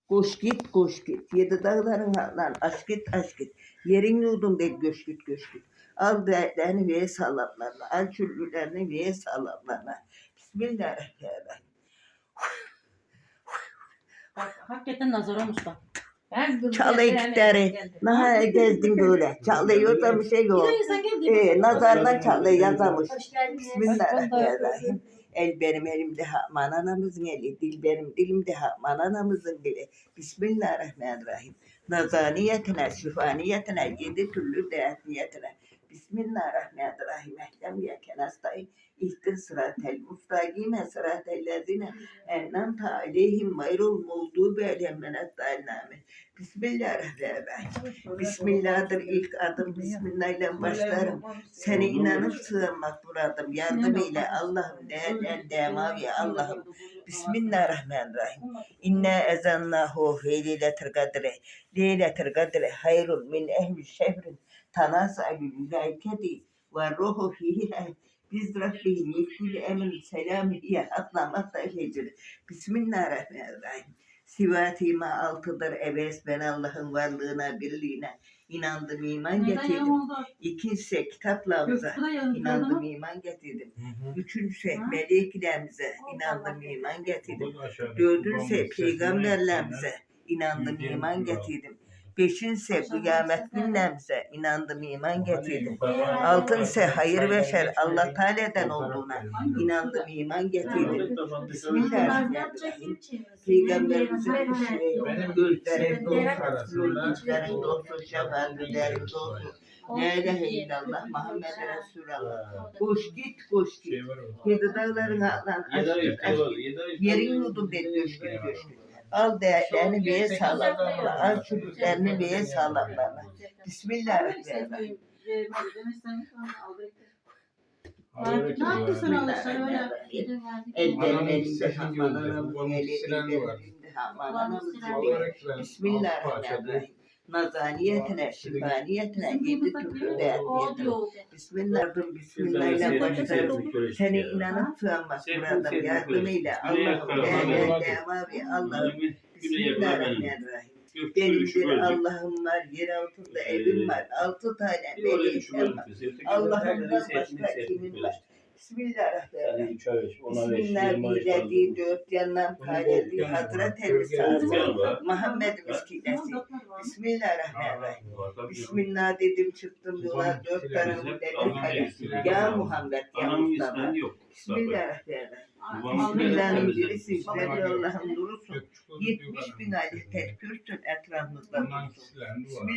Koş git koş git. Yedi dağların lan aç git aç git. Yerin yurdum değil göç git göç git. Al dertlerini ve salaplarına. Al çürlülerini ve salaplarına. Bismillahirrahmanirrahim. Hakikaten nazar olmuş bak. Çalı gitarı. Naha gezdin böyle. Çalıyorsa bir şey yok. Nazardan çalı yazamış. Bismillahirrahmanirrahim. El benim elimde Hakman anamızın eli. Dil benim dilimde Hakman anamızın dili. Bismillahirrahmanirrahim. Nazaniyetine, şifaniyetine, 7 türlü dert niyetine. Bismillahirrahmanirrahim. Ehlem yeken hastayım. İhtin sıratel mustakime sıratel lezine ennamta aleyhim gayrul mağdubi aleyhim menettâillâmin. Bismillahirrahmanirrahim. Bismillah'dır ilk adım. Bismillah'la başlarım. Seni inanıp sığınmak buradım. Yardım eyle Allah'ım. Değerlen demavi Allah'ım. Bismillahirrahmanirrahim. İnne ezannahu fi leyletil kadri. Leyletil kadri hayrun min ehli şehrin. Tanasa'lü mülaiketi ve ruhu fihi. Biz Rabbihim yekûlü emin selamı diye atlamakta hecir. Bismillahirrahmanirrahim. Sivatima altıdır eves ben Allah'ın varlığına birliğine inandım iman getirdim. İkincisi kitaplarımıza inandım iman getirdim. Üçüncüsü meleklerimize inandım iman getirdim. Dördüncüsü peygamberlerimize inandım iman getirdim. Beşinse kıyamet günlerimize inandım iman getirdim. Altınse hayır ve şer Allah Teala'dan olduğuna inandım iman getirdim. Bismillahirrahmanirrahim. Peygamberimizin işi, gözlerin dostu, gözlerin dostu, şefaatlerin dostu. La ilahe illallah Muhammed Resulallah. Koş git koş git. Yedi dağların ağlan aç git aç git. Yerin yudum dedi göç git göç git. Al değerlerini ve sağlamlarına. Al çürüklerini ve sağlamlarına. Bismillahirrahmanirrahim. Ne yapıyorsun alırsan öyle? El benim elimde Hakman anamızın eli, dil benim elimde Hakman anamızın eli. Bismillahirrahmanirrahim. Nazaniyetine, şifaniyetine, 7 türlü dert niyetine. Bismillahirrahmanirrahim. Bismillahirrahmanirrahim. Başlarım. Seni inanıp sığınmak buradım. Yardım eyle Allah'ım. Değerler devavi Allah'ım. Bismillahirrahmanirrahim. Benim bir Allah'ım var, yer altında evim var. 6 tane meleklerim var. Allah'ımdan başka kimin var? Bismillahirrahmanirrahim. Bismillahirrahmanirrahim. Dört yandan kaledi Hazret Elisa'sı Muhammed Miskilesi. Bismillahirrahmanirrahim. Bismillah dedim çıktım yola dört tarafı dedim kale. Ya Muhammed ya Mustafa. Bismillahirrahmanirrahim. Bismillah'ın birisi sen Allah'ın nurusun. 70.000 aylık tekbürsün etrafımızda. Bismillah.